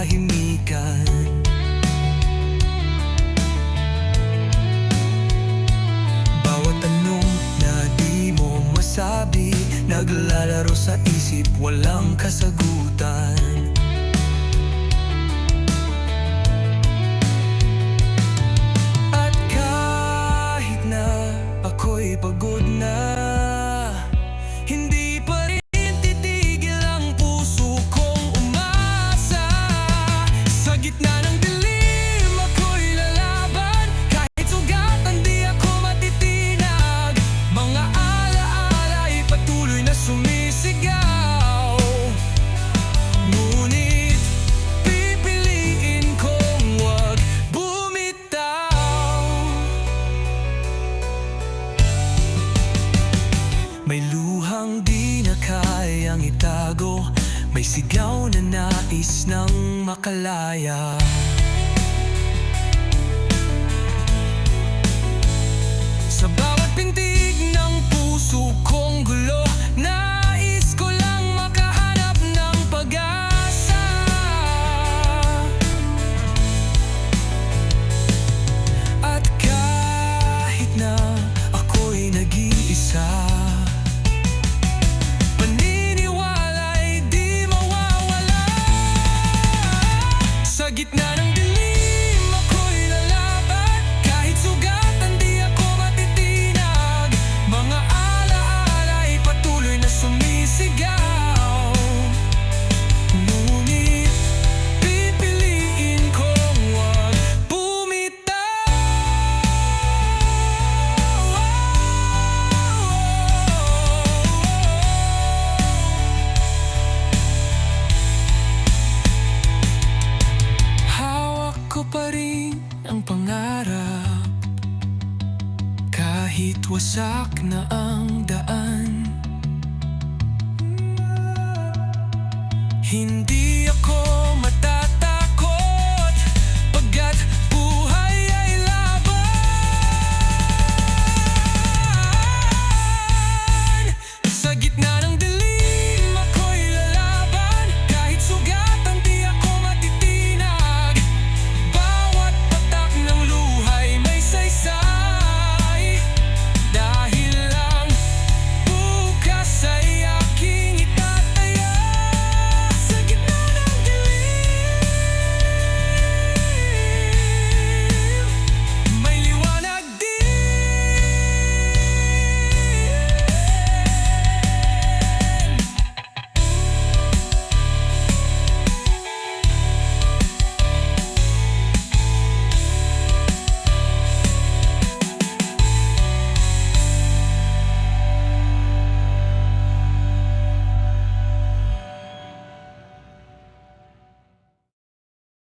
katahimikan. Bawat tanong na di mo masabi, naglalaro sa isip, walang kasagutan. At kahit na ako'y pagod na, hindi pa rin titigil ang puso kong umasa. Sa gitna ng dilim, ako'y lalaban. Kahit sugatan, di ako matitinag. Mga alaala ay patuloy na sumisigaw. Ngunit pipiliin kong wag bumitaw. May luhang di na kayang itago, may sigaw na nais ng makalaya. Sa bawat pintig ng puso kong gulo, nais ko lang makahanap ng pag-asa. At kahit na ako'y nag-iisa, sa gitna ng dilim, ako'y lalaban. Kahit sugatan, di ako matitinag. Mga alaala ay patuloy na sumisigaw. Ngunit pipiliin kong wag bumitaw. Ko pa rin ang pangarap, kahit wasak na ang daan. Hindi